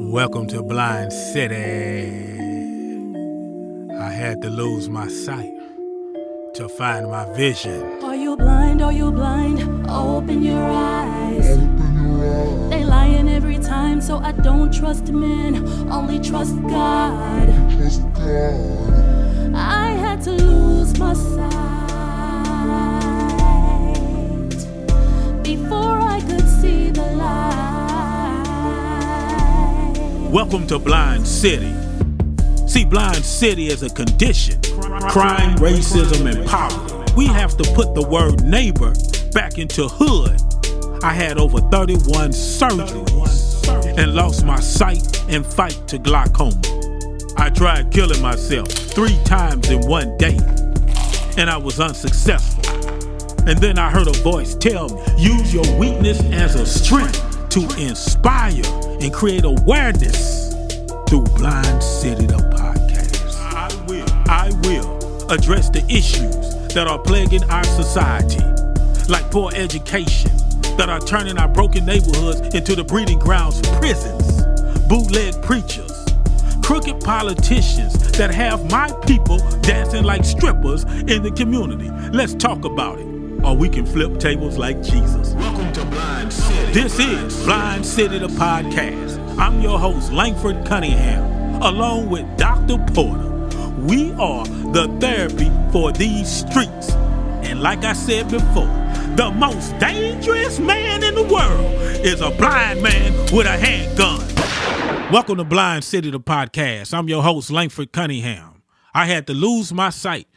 Welcome to Blind City. I had to lose my sight to find my vision. Are you blind? Are you blind? Open your eyes. They lying every time, so I don't trust men, only trust God. I had to lose my sight before I could see the light. Welcome to Blind City. See, Blind City is a condition. Crime, racism, and poverty. We have to put the word neighbor back into hood. I had over 31 surgeries and lost my sight and fight to glaucoma. I tried killing myself 3 times in one day, and I was unsuccessful. And then I heard a voice tell me, use your weakness as a strength to inspire and create awareness through Blind City, the podcast. I will address the issues that are plaguing our society, like poor education, that are turning our broken neighborhoods into the breeding grounds for prisons, bootleg preachers, crooked politicians that have my people dancing like strippers in the community. Let's talk about it, or we can flip tables like Jesus. Welcome to Blind City. This is Blind City, the podcast. I'm your host, Langford Cunningham, along with Dr. Porter. We are the therapy for these streets. And like I said before, the most dangerous man in the world is a blind man with a handgun. Welcome to Blind City, the podcast. I'm your host, Langford Cunningham. I had to lose my sight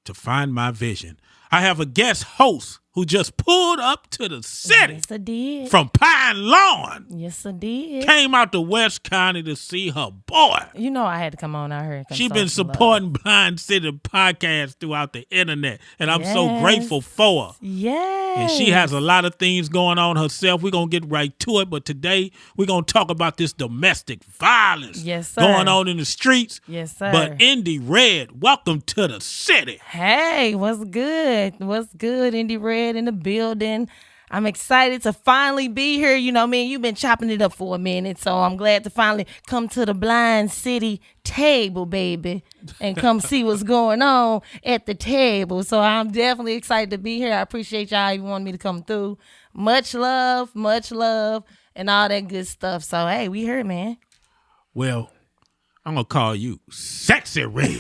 to find my vision. I have a guest host who just pulled up to the city. Yes, I did. From Pine Lawn. Yes, I did. Came out to West County to see her boy. You know I had to come on out here. She been supporting Blind City podcast throughout the internet, and I'm so grateful for her. Yes. And she has a lot of things going on herself. We're going to get right to it, but today we're going to talk about this domestic violence going on in the streets. Yes, sir. But Indy Red, welcome to the city. Hey, what's good? What's good, Indy Red in the building? I'm excited to finally be here. You know, man, you've been chopping it up for a minute, so I'm glad to finally come to the Blind City table, baby, and come see what's going on at the table. So I'm definitely excited to be here. I appreciate y'all even wanting me to come through. Much love, and all that good stuff. So, hey, we here, man. Well, I'm going to call you Sexy Red.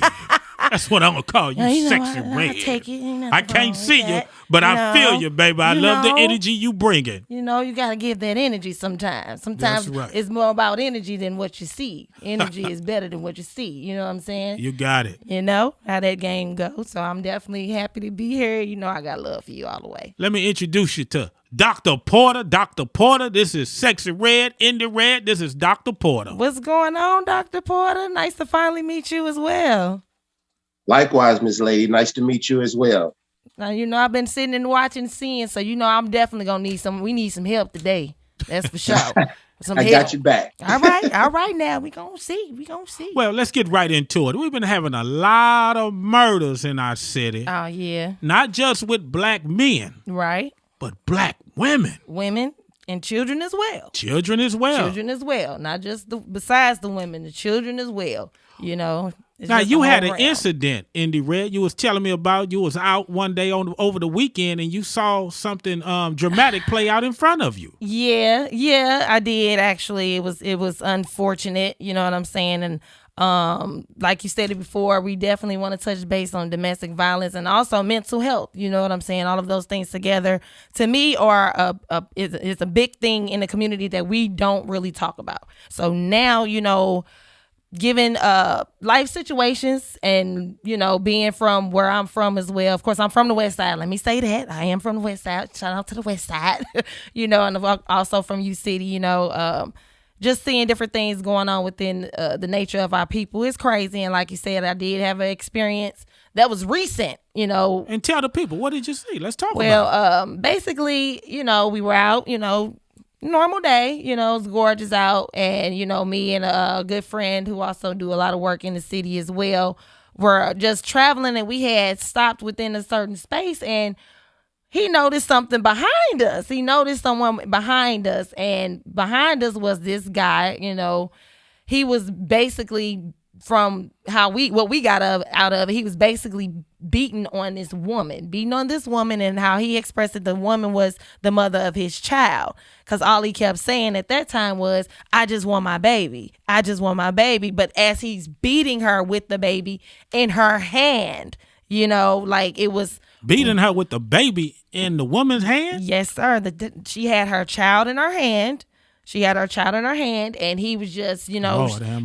That's what I'm going to call you, Sexy Red. I take it. I can't see you, but I feel you, baby. I love the energy you bringing. You know, you got to give that energy sometimes. Sometimes it's more about energy than what you see. Energy is better than what you see. You know what I'm saying? You got it. You know how that game goes. So I'm definitely happy to be here. You know, I got love for you all the way. Let me introduce you to Dr. Porter. Dr. Porter, this is Sexy Red, Indy Red. This is Dr. Porter. What's going on, Dr. Porter? Nice to finally meet you as well. Likewise, Miss Lady. Nice to meet you as well. Now, you know, I've been sitting and watching, seeing, so, you know, I'm definitely going to we need some help today. That's for sure. I got you back. All right now. We going to see. Well, let's get right into it. We've been having a lot of murders in our city. Oh, yeah. Not just with black men. Right. But black women. Women and children as well. Children as well. Not just besides the women, the children as well, you know. Now, you had an incident, Indy Red. You was telling me about you was out one day over the weekend and you saw something dramatic play out in front of you. Yeah, I did actually. It was unfortunate, you know what I'm saying? And like you stated before, we definitely want to touch base on domestic violence and also mental health. You know what I'm saying? All of those things together, to me, are is a big thing in the community that we don't really talk about. So now, you know, given life situations and, you know, being from where I'm from as well. Of course, I'm from the West Side. Let me say that. I am from the West Side. Shout out to the West Side. You know, and also from U City, you know, just seeing different things going on within the nature of our people is crazy. And like you said, I did have an experience that was recent, you know. And tell the people, what did you see? Let's talk about it. Well, basically, you know, we were out, you know, normal day, you know, it's gorgeous out. And, you know, me and a good friend who also do a lot of work in the city as well were just traveling, and we had stopped within a certain space, and he noticed something behind us. He noticed someone behind us, and behind us was this guy, you know, he was basically, from what we got out of it, he was basically beating on this woman, and how he expressed that the woman was the mother of his child, because all he kept saying at that time was, I just want my baby, but as he's beating her with the baby in her hand, like it was beating her with the baby in the woman's hand. Yes, sir. She had her child in her hand. And he was just,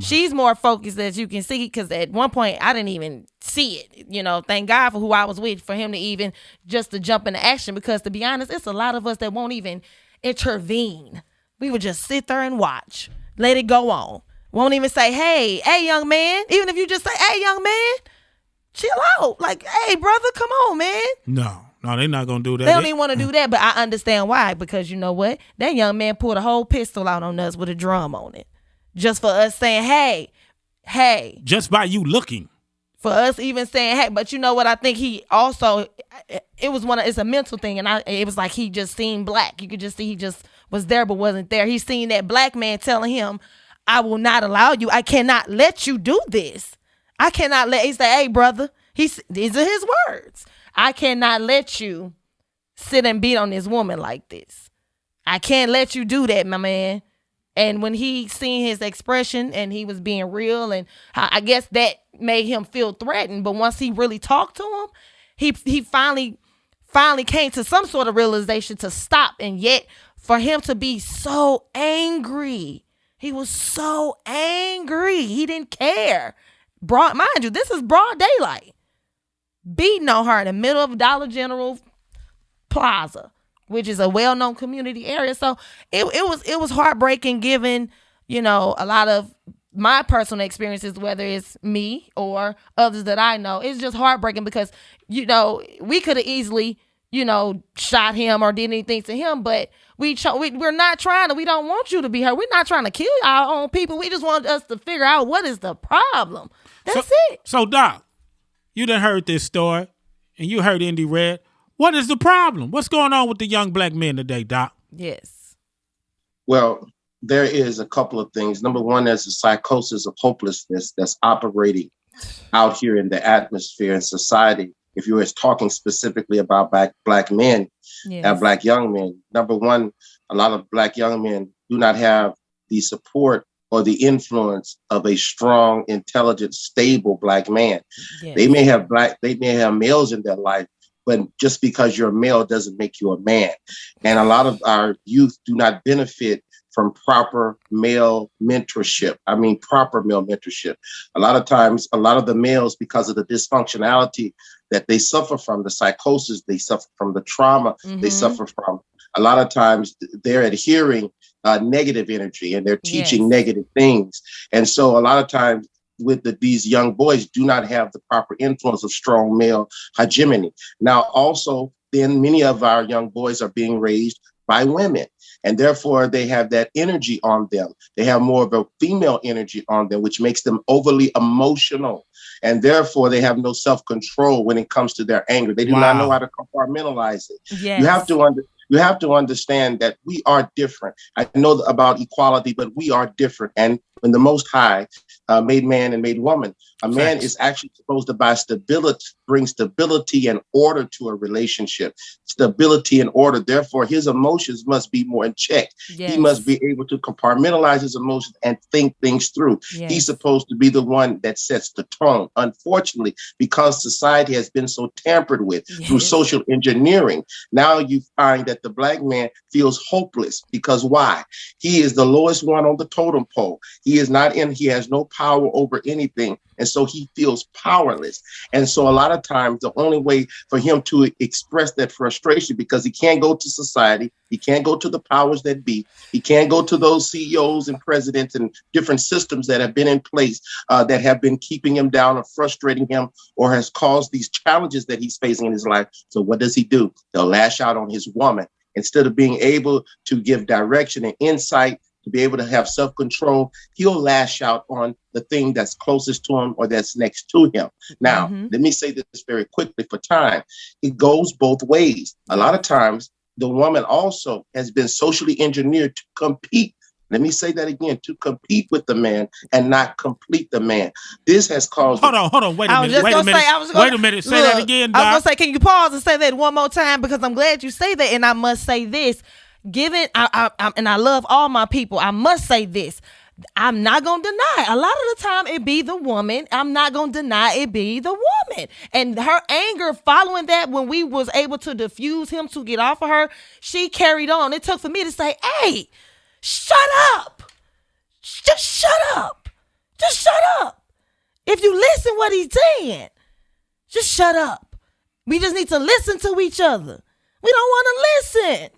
she's more focused, as you can see, because at one point I didn't even see it. Thank God for who I was with, for him to even just to jump into action, because to be honest, it's a lot of us that won't even intervene. We would just sit there and watch, let it go on. Won't even say, hey, young man. Even if you just say, hey, young man, chill out. Like, hey, brother, come on, man. No, they're not going to do that. They don't even want to do that, but I understand why. Because you know what? That young man pulled a whole pistol out on us with a drum on it. Just for us saying, hey. Just by you looking. For us even saying, hey. But you know what? I think he also, it's a mental thing. And it was like he just seen black. You could just see he just was there but wasn't there. He seen that black man telling him, I will not allow you. I cannot let you do this. He said, hey, brother. These are his words. I cannot let you sit and beat on this woman like this. I can't let you do that, my man. And when he seen his expression and he was being real, and I guess that made him feel threatened. But once he really talked to him, he finally came to some sort of realization to stop. And yet for him to be so angry, he was so angry. He didn't care. Mind you, this is broad daylight. Beating on her in the middle of Dollar General Plaza, which is a well-known community area. So it was heartbreaking, given, a lot of my personal experiences, whether it's me or others that I know. It's just heartbreaking because, we could have easily, shot him or did anything to him, but we're not trying to. We don't want you to be hurt. We're not trying to kill our own people. We just want us to figure out what is the problem. That's it. So, Doc, you done heard this story, and you heard Indy Red. What is the problem? What's going on with the young black men today, Doc? Yes. Well, there is a couple of things. Number one, there's a psychosis of hopelessness that's operating out here in the atmosphere and society. If you were talking specifically about black men, and black young men, number one, a lot of black young men do not have the support or the influence of a strong, intelligent, stable black man. Yes. They may have males in their life, but just because you're a male doesn't make you a man. And a lot of our youth do not benefit from proper male mentorship. Proper male mentorship. A lot of times, a lot of the males, because of the dysfunctionality that they suffer from, the psychosis, they suffer from the trauma, they suffer from, a lot of times they're adhering negative energy, and they're teaching negative things. And so a lot of times these young boys do not have the proper influence of strong male hegemony. Now, also, then many of our young boys are being raised by women, and therefore they have that energy on them. They have more of a female energy on them, which makes them overly emotional. And therefore they have no self-control when it comes to their anger. They do not know how to compartmentalize it. Yes. You have to understand that we are different. I know about equality, but we are different. And when the Most High made man and made woman, a man is actually supposed to bring stability and order to a relationship. Stability and order. Therefore, his emotions must be more in check. Yes. He must be able to compartmentalize his emotions and think things through. Yes. He's supposed to be the one that sets the tone. Unfortunately, because society has been so tampered with through social engineering, now you find that the black man feels hopeless. Because why? He is the lowest one on the totem pole. He has no power over anything. And so he feels powerless. And so a lot of times the only way for him to express that frustration, because he can't go to society, he can't go to the powers that be, he can't go to those CEOs and presidents and different systems that have been in place that have been keeping him down or frustrating him or has caused these challenges that he's facing in his life. So what does he do? He'll lash out on his woman. Instead of being able to give direction and insight, to be able to have self-control, he'll lash out on the thing that's closest to him or that's next to him. Now, let me say this very quickly for time. It goes both ways. A lot of times, the woman also has been socially engineered to compete Let me say that again, to compete with the man and not complete the man. This has caused... Hold on. Wait a minute. Wait a minute. Say that again, Doc. I was going to say, can you pause and say that one more time? Because I'm glad you say that. And I must say this. Given, and I love all my people, I must say this. I'm not going to deny. A lot of the time it be the woman. I'm not going to deny it be the woman. And her anger following that, when we was able to diffuse him to get off of her, she carried on. It took for me to say, hey, shut up. Just shut up. Just shut up. If you listen what he's saying, just shut up. We just need to listen to each other. We don't want to listen.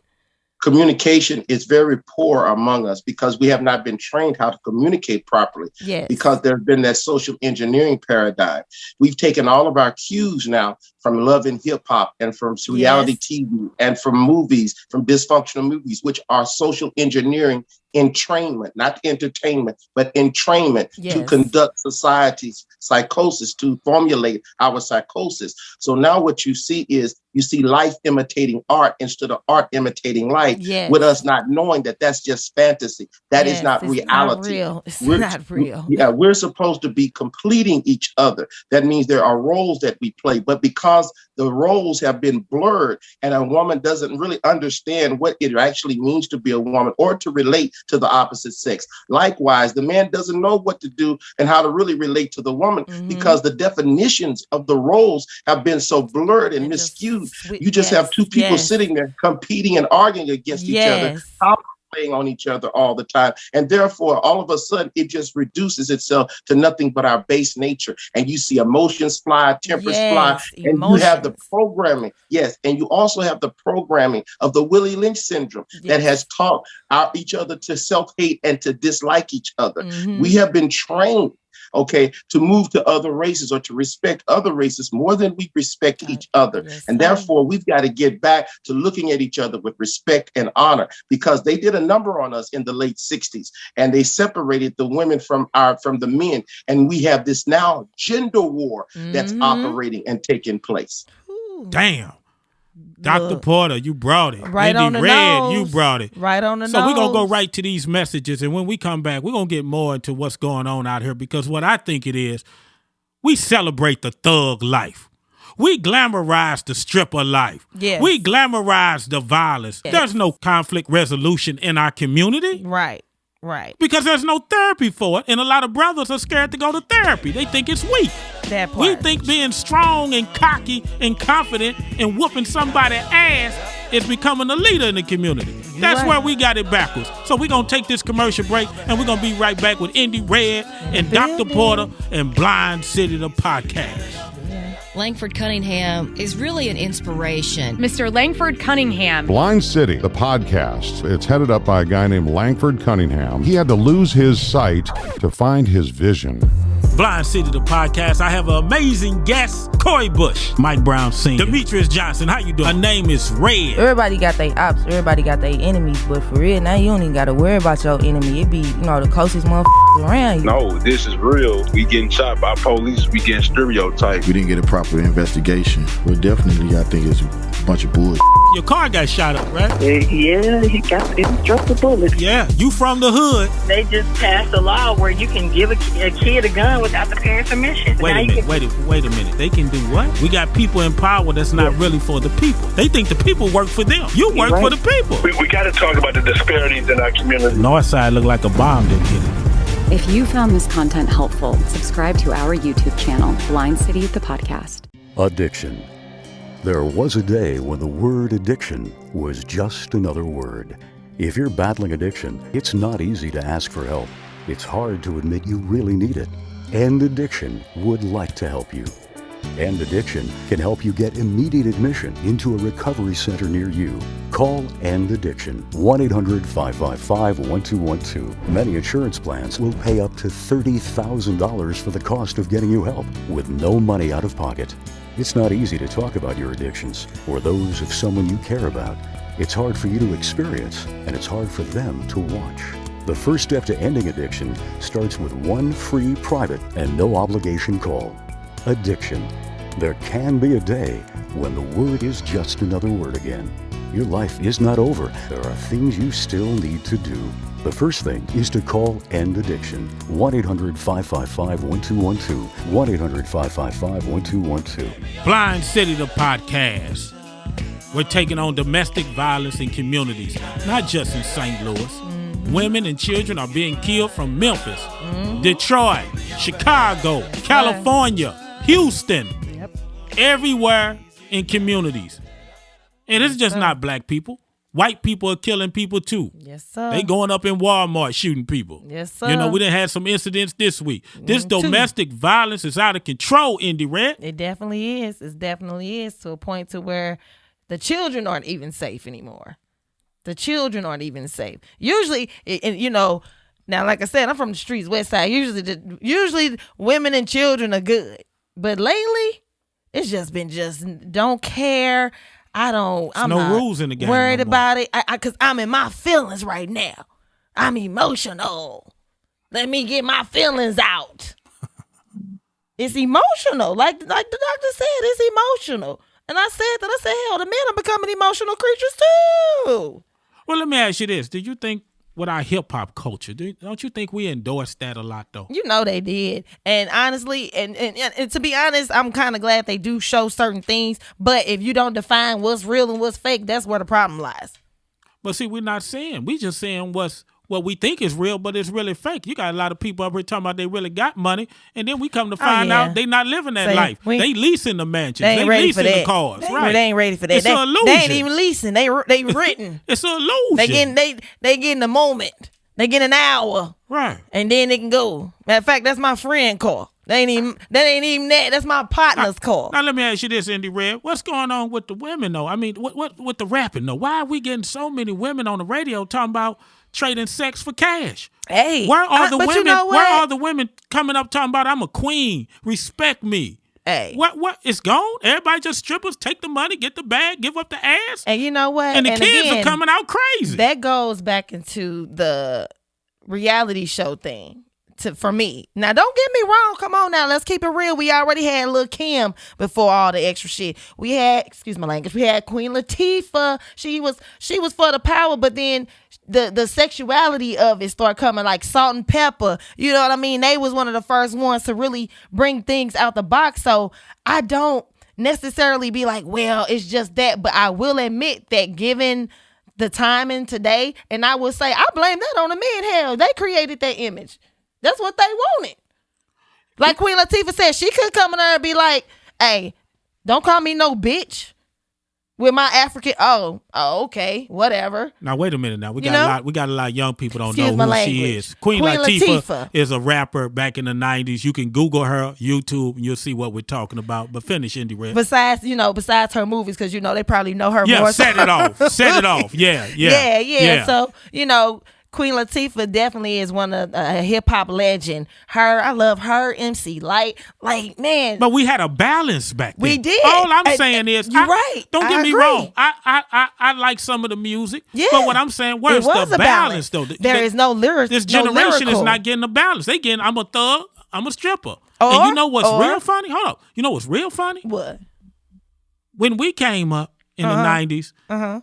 Communication is very poor among us because we have not been trained how to communicate properly. Yes. Because there's been that social engineering paradigm. We've taken all of our cues now from love and hip hop and from reality TV and from movies, from dysfunctional movies, which are social engineering entrainment, not entertainment, but entrainment to conduct society's psychosis, to formulate our psychosis. So now what you see is life imitating art instead of art imitating life, with us not knowing that that's just fantasy. That is not reality. It's not real. Yeah, we're supposed to be completing each other. That means there are roles that we play, but because the roles have been blurred and a woman doesn't really understand what it actually means to be a woman or to relate to the opposite sex. Likewise, the man doesn't know what to do and how to really relate to the woman because the definitions of the roles have been so blurred and miscued. You just have two people sitting there competing and arguing against each other, playing on each other all the time. And therefore, all of a sudden, it just reduces itself to nothing but our base nature. And you see emotions fly, tempers fly, and you have the programming. Yes. And you also have the programming of the Willie Lynch syndrome that has taught each other to self-hate and to dislike each other. We have been trained to move to other races or to respect other races more than we respect each other. And therefore, we've got to get back to looking at each other with respect and honor, because they did a number on us in the late 60s and they separated the women from the men. And we have this now gender war that's operating and taking place. Damn. Dr. Porter, you brought it. Right Indy on the Red, nose. you brought it. Right on the nose. So we're going to go right to these messages, and when we come back, we're going to get more into what's going on out here, because what I think it is, we celebrate the thug life. We glamorize the stripper life. Yes. We glamorize the violence. Yes. There's no conflict resolution in our community. Right. Because there's no therapy for it, and a lot of brothers are scared to go to therapy. They think it's weak. That part. We think being strong and cocky and confident and whooping somebody's ass is becoming a leader in the community. That's where we got it backwards. So we're going to take this commercial break, and we're going to be right back with Indy Red and Dr. Porter and Blind City, the podcast. Langford Cunningham is really an inspiration. Mr. Langford Cunningham. Blind City, the podcast. It's headed up by a guy named Langford Cunningham. He had to lose his sight to find his vision. Blind City, the podcast. I have an amazing guest, Corey Bush, Mike Brown Sr., Demetrius Johnson. How you doing? Her name is Red. Everybody got their ops. Everybody got their enemies. But for real, now you don't even got to worry about your enemy. It be, the closest motherfuckers around you. No, this is real. We getting shot by police. We getting stereotyped. We didn't get a proper investigation. Well, definitely, I think it's a bunch of bullshit. Your car got shot up, right? Yeah, he struck the bullet. Yeah, you from the hood. They just passed a law where you can give a kid a gun without the parents' permission. Wait a minute. They can do what? We got people in power that's not really for the people. They think the people work for them. You work for the people. We got to talk about the disparities in our community. Northside look like a bomb didn't hit it. If you found this content helpful, subscribe to our YouTube channel, Blind City, the podcast. Addiction. There was a day when the word addiction was just another word. If you're battling addiction, it's not easy to ask for help. It's hard to admit you really need it. End Addiction would like to help you. End Addiction can help you get immediate admission into a recovery center near you. Call End Addiction, 1-800-555-1212. Many insurance plans will pay up to $30,000 for the cost of getting you help with no money out of pocket. It's not easy to talk about your addictions or those of someone you care about. It's hard for you to experience, and it's hard for them to watch. The first step to ending addiction starts with one free, private, and no obligation call. Addiction. There can be a day when the word is just another word again. your life is not over. There are things you still need to do. The first thing is to call End Addiction. 1-800-555-1212. 1-800-555-1212. Blind City, the podcast. We're taking on domestic violence in communities, not just in St. Louis. Mm-hmm. Women and children are being killed from Memphis, Detroit, Chicago, California, Houston, everywhere in communities. And it's just not black people. White people are killing people too. Yes, sir. They going up in Walmart shooting people. Yes, sir. You know, we done had some incidents this week. This domestic violence is out of control, Indy Red. It definitely is. It definitely is, to a point to where the children aren't even safe anymore. The children aren't even safe. Usually, you know, now, like I said, I'm from the streets, West Side. Usually women and children are good. But lately, it's just been don't care. I'm not rules in the game. Worried about it. Because I'm in my feelings right now. I'm emotional. Let me get my feelings out. It's emotional. Like the doctor said, it's emotional. And I said, hell, the men are becoming emotional creatures too. Well, let me ask you this. Do you think with our hip-hop culture, don't you think we endorse that a lot, though? You know they did. And honestly, and to be honest, I'm kind of glad they do show certain things. But if you don't define what's real and what's fake, that's where the problem lies. But see, we're not saying. We just saying what we think is real, but it's really fake. You got a lot of people up here talking about they really got money, and then we come to find out they not living that life. They leasing the mansions. They leasing the cars. Right. They ain't ready for that. It's an illusion. They ain't even leasing. They written. It's an illusion. They getting a moment. They get an hour. Right. And then they can go. Matter of fact, that's my friend car. That ain't even that. That's my partner's car. Now let me ask you this, Indy Red. What's going on with the women though? I mean, what with the rapping though? Why are we getting so many women on the radio talking about trading sex for cash? Hey, where are the women? You know what? Where are the women coming up talking about I'm a queen, respect me? Hey, what? It's gone. Everybody just strippers, take the money, get the bag, give up the ass. And you know what? And the kids are coming out crazy. That goes back into the reality show thing. For me. Now, don't get me wrong. Come on now. Let's keep it real. We already had Lil' Kim before all the extra shit. We had, excuse my language, we had Queen Latifah. She was for the power, but then the sexuality of it started coming, like Salt and Pepper. You know what I mean? They was one of the first ones to really bring things out the box. So I don't necessarily be like, well, it's just that. But I will admit that given the timing today, and I will say, I blame that on the men. Hell, they created that image. That's what they wanted. Like Queen Latifah said, she could come in there and be like, hey, don't call me no bitch with my African. Oh, okay, whatever. Now wait a minute. Now we got a lot of young people don't know who she is. Queen Latifah is a rapper back in the 90s. You can Google her, YouTube, and you'll see what we're talking about. But finish, Indy Red. Besides her movies, because they probably know her more. Yeah, set it off. Yeah. So Queen Latifah definitely is one of a hip hop legend. I love her. MC Light, like man. But we had a balance back then. We did. All I'm saying is, you're right. Don't get me wrong. I like some of the music. Yeah. But what I'm saying, where's the balance though? There is no lyrics. This generation is not getting a balance. They getting, I'm a thug, I'm a stripper. And you know what's real funny? Hold up. You know what's real funny? What? When we came up in the 90s,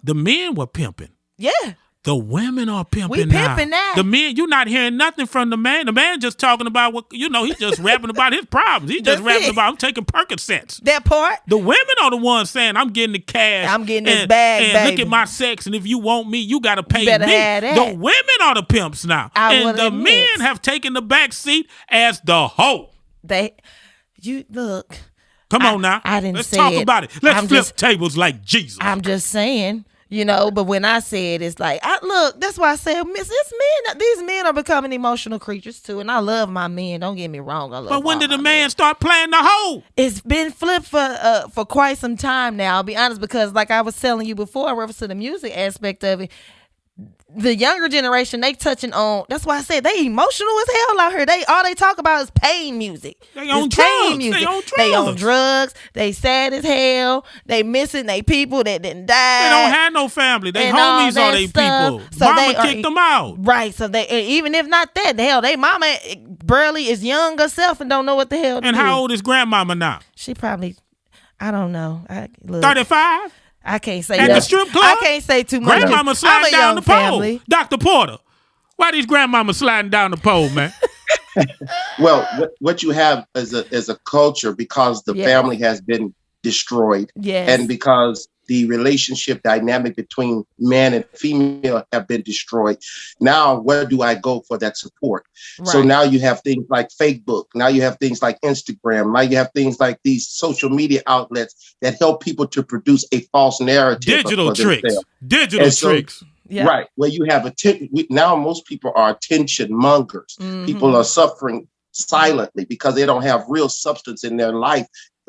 the men were pimping. Yeah. The women are pimping we pimping now. The men, you're not hearing nothing from the man. The man just talking about what, he's just rapping about his problems. He's just rapping about, I'm taking Percocets. That part. The women are the ones saying, I'm getting the cash. I'm getting this bag, and baby. Look at my sex, and if you want me, you got to pay you better me. Have that. The women are the pimps now. And the men have taken the back seat as the hoe. Look. Come on now. I didn't Let's say talk it. about it. Let's flip tables like Jesus. I'm just saying. But when I say it, it's like, look, that's why I said, these men are becoming emotional creatures too. And I love my men. Don't get me wrong. I love But when did the man start playing the hoe? It's been flipped for quite some time now. I'll be honest, because like I was telling you before, in reference to the music aspect of it, the younger generation, they touching on, that's why I said they emotional as hell out here. All they talk about is pain music. They on drugs. They on drugs. They sad as hell. They missing they people that didn't die. They don't have no family. They homies are they people. So mama kicked them out. Right. So they, even if not that, the hell, they mama barely is young herself and don't know what the hell to do. And how old is grandmama now? She probably, I don't know. 35? I can't say At that. the strip club? I can't say too much. Grandmama sliding down the pole. Dr. Porter, why these grandmamas sliding down the pole, man? Well, what you have as a culture, because the family has been destroyed, and because the relationship dynamic between man and female have been destroyed. Now, where do I go for that support? Right. So now you have things like Facebook. Now you have things like Instagram. Now you have things like these social media outlets that help people to produce a false narrative. Digital tricks. Digital tricks. Yeah. Right. Where you have now most people are attention mongers. People are suffering silently because they don't have real substance in their life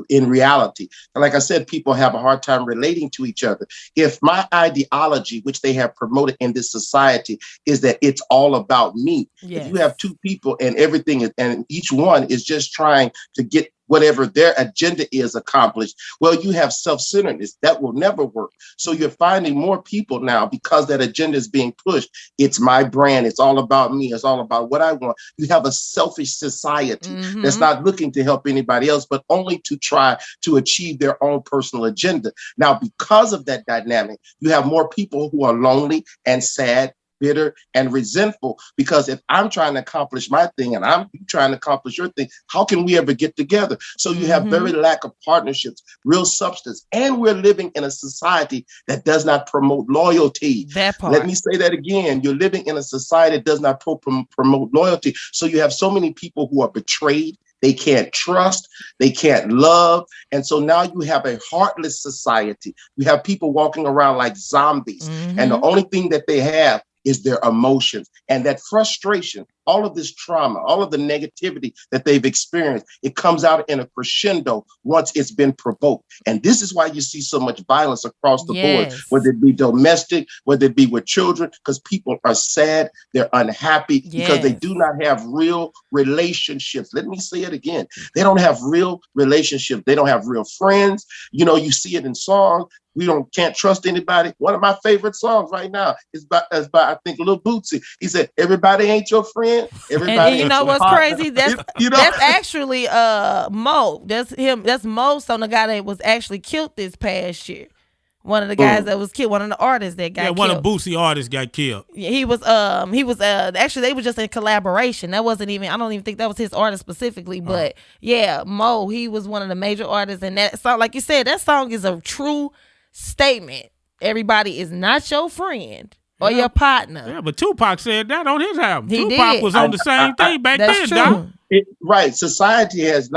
in reality. And like I said, people have a hard time relating to each other. If my ideology, which they have promoted in this society, is that it's all about me. If you have two people and everything is, and each one is just trying to get whatever their agenda is accomplished, well, you have self-centeredness. That will never work. So you're finding more people now, because that agenda is being pushed. It's my brand. It's all about me. It's all about what I want. You have a selfish society that's not looking to help anybody else, but only to try to achieve their own personal agenda. Now, because of that dynamic, you have more people who are lonely and sad, bitter and resentful, because if I'm trying to accomplish my thing and I'm trying to accomplish your thing, how can we ever get together? So you have very lack of partnerships, real substance, and we're living in a society that does not promote loyalty. That part. Let me say that again. You're living in a society that does not promote loyalty. So you have so many people who are betrayed. They can't trust, they can't love. And so now you have a heartless society. You have people walking around like zombies. And the only thing that they have is their emotions and that frustration. All of this trauma, all of the negativity that they've experienced, it comes out in a crescendo once it's been provoked. And this is why you see so much violence across the board, whether it be domestic, whether it be with children, because people are sad, they're unhappy because they do not have real relationships. Let me say it again. They don't have real relationships. They don't have real friends. You know, you see it in songs. Can't trust anybody. One of my favorite songs right now is by I think Lil Bootsy. He said, "Everybody ain't your friend. Everybody." And you know what's crazy? That's that's actually Mo. That's him. That's Mo, son, the guy that was actually killed this past year. One of the guys that was killed. One of the artists that got killed. Yeah, one of Bootsy artists got killed. He was actually they were just in collaboration. That wasn't even. I don't even think that was his artist specifically. But yeah, Mo. He was one of the major artists, and that song, like you said, that song is a true statement. Everybody is not your friend or your partner. Yeah, but Tupac said that on his album. Tupac was on the same thing back then, Doc. Right. Society has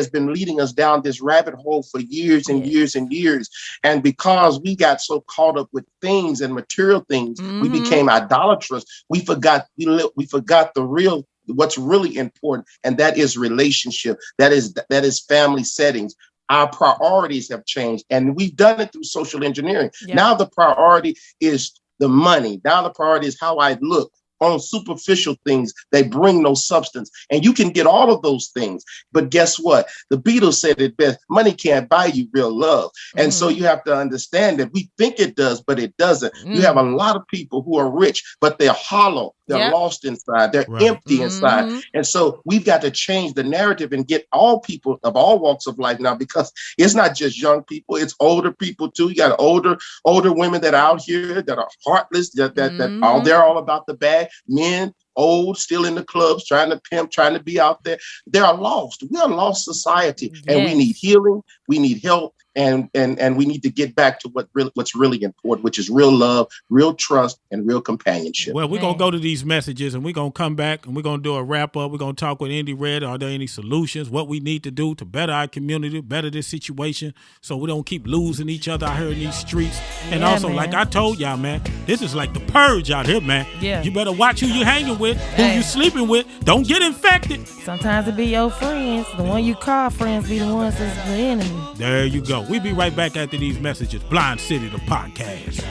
been leading us down this rabbit hole for years and years and years. And because we got so caught up with things and material things, we became idolatrous. We forgot the real, what's really important, and that is relationship. That is family settings. Our priorities have changed, and we've done it through social engineering. Now the priority is the money. Now the priority is how I look. On superficial things, they bring no substance. And you can get all of those things. But guess what? The Beatles said it best, money can't buy you real love. And so you have to understand that we think it does, but it doesn't. You have a lot of people who are rich, but they're hollow. They're lost inside. They're empty inside. And so we've got to change the narrative and get all people of all walks of life now, because it's not just young people, it's older people too. You got older women that are out here that are heartless, that they're all about the bag. Men, old, still in the clubs, trying to pimp, trying to be out there. They are lost. We are a lost society, and we need healing. We need help, and we need to get back to what's really important, which is real love, real trust, and real companionship. Well, we're gonna go to these messages, and we're gonna come back, and we're gonna do a wrap up. We're gonna talk with Indy Red. Are there any solutions? What we need to do to better our community, better this situation, so we don't keep losing each other out here in these streets. And also, like I told y'all, man, this is like the purge out here, man. Yeah. You better watch who you hanging with, who you sleeping with. Don't get infected. Sometimes it be your friends. The one you call friends be the ones that's the enemy. There you go. We'll be right back after these messages. Blind City, the podcast.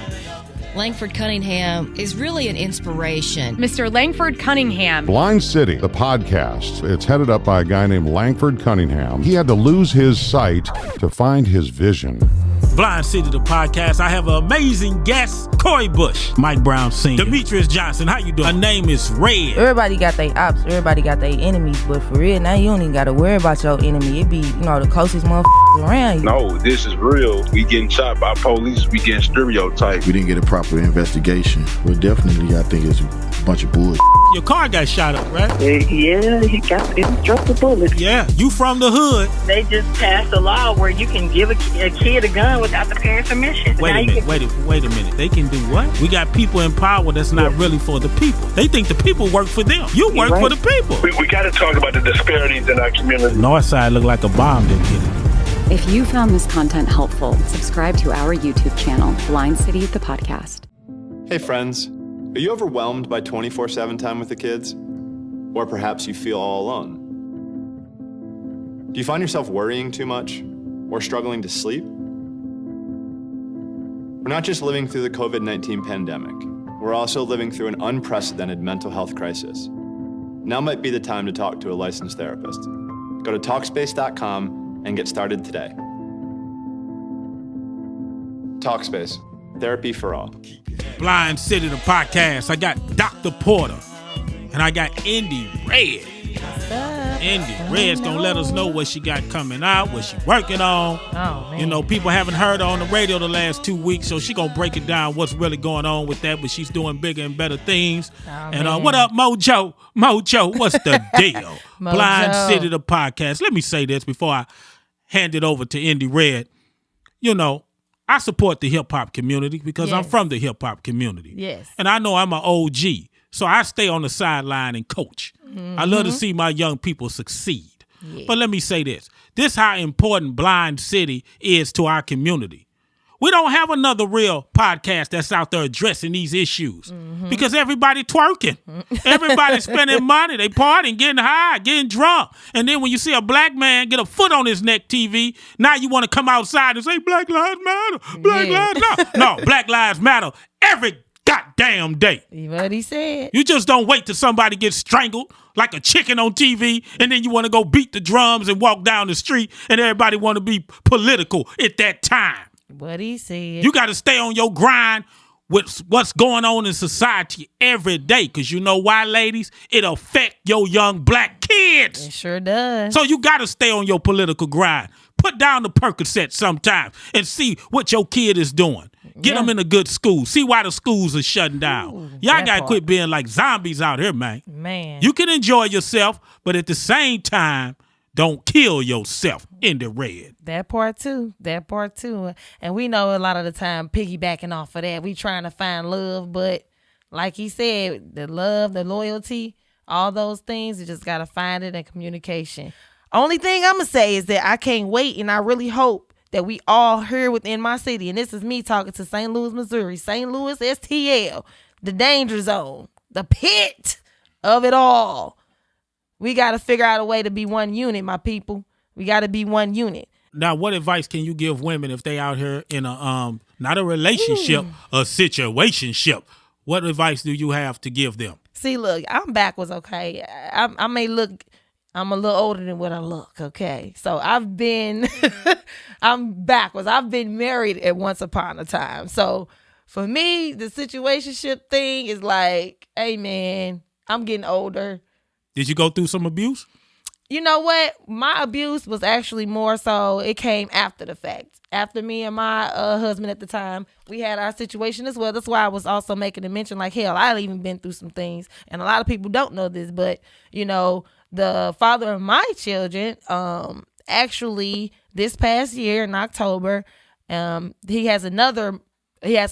Langford Cunningham is really an inspiration. Mr. Langford Cunningham. Blind City, the podcast. It's headed up by a guy named Langford Cunningham. He had to lose his sight to find his vision. Blind City, the podcast. I have an amazing guest, Corey Bush, Mike Brown Sr., Demetrius Johnson. How you doing? Her name is Red. Everybody got their ops, everybody got their enemies, but for real, now you don't even gotta worry about your enemy. It be, the closest motherfuckers around you. No, this is real. We getting shot by police. We getting stereotyped. We didn't get a proper investigation. Well, definitely, I think it's a bunch of bullshit. Your car got shot up, right? Yeah, he dropped the bullet. Yeah, you from the hood. They just passed a law where you can give a kid a gun without the parents' permission. Wait a minute. They can do what? We got people in power that's not really for the people. They think the people work for them. You work for the people. We got to talk about the disparities in our community. Northside look like a bomb didn't hit it. If you found this content helpful, subscribe to our YouTube channel, Blind City, the podcast. Hey friends, are you overwhelmed by 24/7 time with the kids? Or perhaps you feel all alone? Do you find yourself worrying too much or struggling to sleep? We're not just living through the COVID-19 pandemic, we're also living through an unprecedented mental health crisis. Now might be the time to talk to a licensed therapist. Go to Talkspace.com and get started today. Talkspace, therapy for all. Blind City, the podcast. I got Dr. Porter and I got Indy Red. What's up? Indy Red's gonna let us know what she got coming out, what she working on. Oh, man. People haven't heard her on the radio the last 2 weeks, so she gonna break it down what's really going on with that, but she's doing bigger and better things. And what up, Mojo? Mojo, what's the deal? Blind City, the podcast. Let me say this before I hand it over to Indy Red. I support the hip-hop community because I'm from the hip-hop community. Yes. And I know I'm an OG, so I stay on the sideline and coach. Mm-hmm. I love to see my young people succeed. Yeah. But let me say this. This is how important Blind City is to our community. We don't have another real podcast that's out there addressing these issues because everybody twerking. Everybody spending money. They partying, getting high, getting drunk. And then when you see a black man get a foot on his neck TV, now you want to come outside and say, Black Lives Matter. Black Lives Matter. No, Black Lives Matter every goddamn day. What he said. You just don't wait till somebody gets strangled like a chicken on TV, and then you want to go beat the drums and walk down the street, and everybody want to be political at that time. What he said. You got to stay on your grind with what's going on in society every day, because you know why, ladies? It affect your young black kids. It sure does. So you got to stay on your political grind. Put down the Percocet sometimes and see what your kid is doing. Get them in a good school. See why the schools are shutting down. Y'all got to quit being like zombies out here, man. You can enjoy yourself, but at the same time, don't kill yourself in the red. That part too. And we know a lot of the time, piggybacking off of that, we trying to find love, but like he said, the love, the loyalty, all those things, you just got to find it in communication. Only thing I'm going to say is that I can't wait, and I really hope that we all here within my city, and this is me talking to St. Louis, Missouri, St. Louis, STL, the danger zone, the pit of it all. We got to figure out a way to be one unit, my people. We got to be one unit. Now, what advice can you give women if they out here in a not a relationship, a situationship? What advice do you have to give them? See, look, I'm backwards, okay? I may look, I'm a little older than what I look, okay? So I'm backwards. I've been married at once upon a time. So for me, the situationship thing is like, hey, man, I'm getting older. Did you go through some abuse? You know what? My abuse was actually more so, it came after the fact. After me and my husband at the time, we had our situation as well. That's why I was also making a mention like, hell, I've even been through some things. And a lot of people don't know this, but, the father of my children, actually this past year in October, he has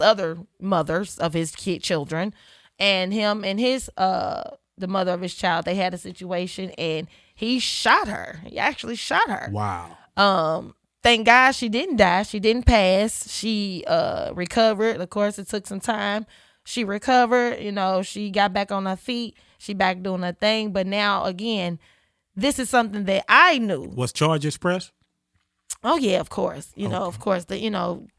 other mothers of his children, and him and his, the mother of his child, they had a situation and he shot her. He actually shot her. Wow. Thank God she didn't die. She didn't pass. She recovered. Of course, it took some time. She recovered. She got back on her feet. She back doing her thing. But now, again, this is something that I knew. Was charges pressed? Oh yeah, of course. Of course,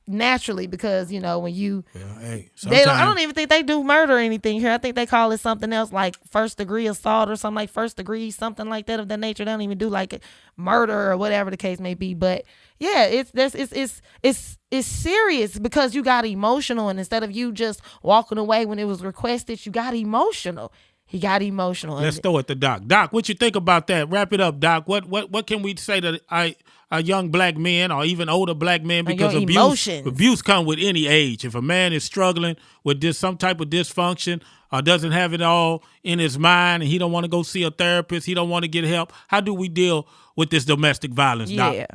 naturally, because when you, hey, I don't even think they do murder or anything here. I think they call it something else, like first degree assault or something, like first degree, something like that of that nature. They don't even do like murder or whatever the case may be. But yeah, it's serious because you got emotional, and instead of you just walking away when it was requested, you got emotional. He got emotional. Let's throw it to Doc. Doc, what you think about that? Wrap it up, Doc. What can we say to a young black men or even older black men, because abuse come with any age. If a man is struggling with some type of dysfunction or doesn't have it all in his mind and he don't want to go see a therapist, he don't want to get help, how do we deal with this domestic violence, Doc? Yeah.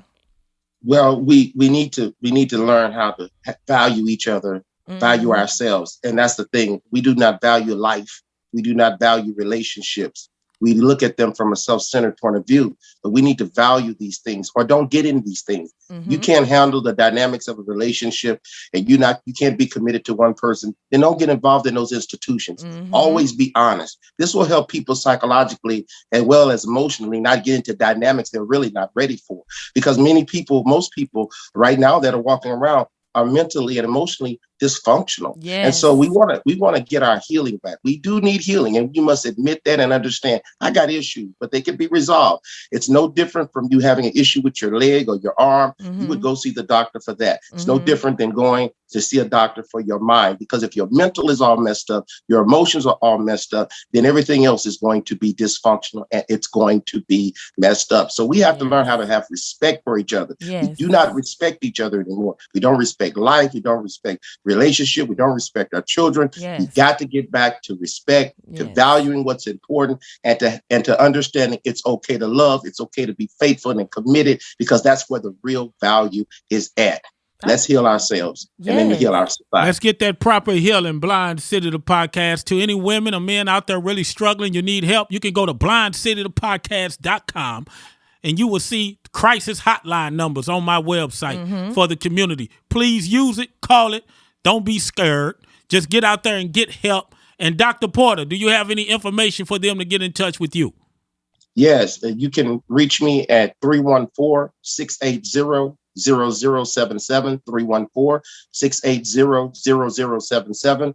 Well, we need to learn how to value each other, value ourselves. And that's the thing. We do not value life. We do not value relationships. We look at them from a self-centered point of view, but we need to value these things or don't get into these things. You can't handle the dynamics of a relationship and you can't be committed to one person. Then don't get involved in those institutions. Always be honest. This will help people psychologically as well as emotionally not get into dynamics they're really not ready for. Because most people right now that are walking around are mentally and emotionally dysfunctional. Yes. And so we want to get our healing back. We do need healing, and you must admit that and understand I got issues, but they can be resolved. It's no different from you having an issue with your leg or your arm. You would go see the doctor for that. It's no different than going to see a doctor for your mind, because if your mental is all messed up, your emotions are all messed up, then everything else is going to be dysfunctional and it's going to be messed up. So we have to learn how to have respect for each other. Yes. We do not respect each other anymore. We don't respect life. We don't respect relationship. We don't respect our children. Yes. We got to get back to respect, to valuing what's important, and to understanding it's okay to love. It's okay to be faithful and committed, because that's where the real value is at. Let's heal ourselves and then heal our society. Let's get that proper healing. Blind City, the podcast. To any women or men out there really struggling, you need help, you can go to blindcitythepodcast.com and you will see crisis hotline numbers on my website for the community. Please use it, call it. Don't be scared. Just get out there and get help. And Dr. Porter, do you have any information for them to get in touch with you? Yes, you can reach me at 314-680-0077, 314-680-0077.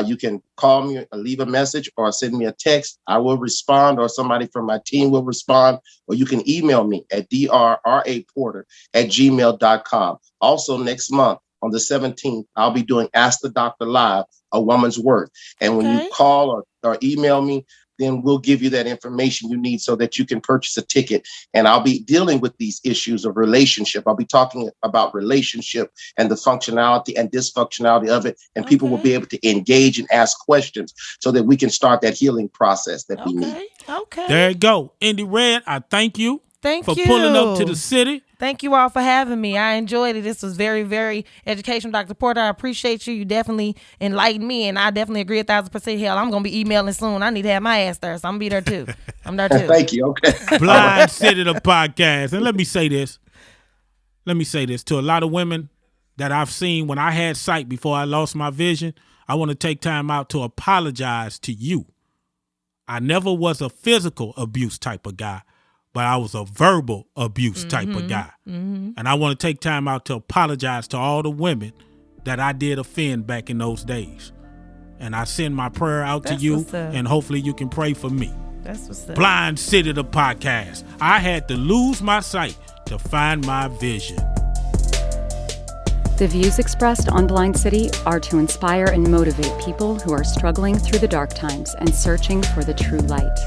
You can call me, leave a message, or send me a text. I will respond, or somebody from my team will respond, or you can email me at drraporter@gmail.com. Also, next month, on the 17th, I'll be doing Ask the Doctor Live, A Woman's Worth. And when you call or email me, then we'll give you that information you need so that you can purchase a ticket. And I'll be dealing with these issues of relationship. I'll be talking about relationship and the functionality and dysfunctionality of it. And people will be able to engage and ask questions so that we can start that healing process that we need. Okay. There you go. Indy Red, I thank you for you. pulling up to the city. Thank you all for having me. I enjoyed it. This was very, very educational, Dr. Porter. I appreciate you. You definitely enlightened me, and I definitely agree 1,000%. Hell, I'm going to be emailing soon. I need to have my ass there, so I'm going to be there too. I'm there too. Thank you. Okay. Blind City, the podcast. And let me say this to a lot of women that I've seen when I had sight before I lost my vision. I want to take time out to apologize to you. I never was a physical abuse type of guy, but I was a verbal abuse type of guy. And I want to take time out to apologize to all the women that I did offend back in those days. And I send my prayer out to you, and hopefully you can pray for me. That's what's up. Blind City, the podcast. I had to lose my sight to find my vision. The views expressed on Blind City are to inspire and motivate people who are struggling through the dark times and searching for the true light.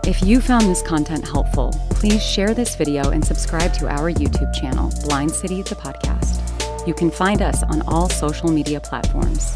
If you found this content helpful, please share this video and subscribe to our YouTube channel, Blind City, the podcast. You can find us on all social media platforms.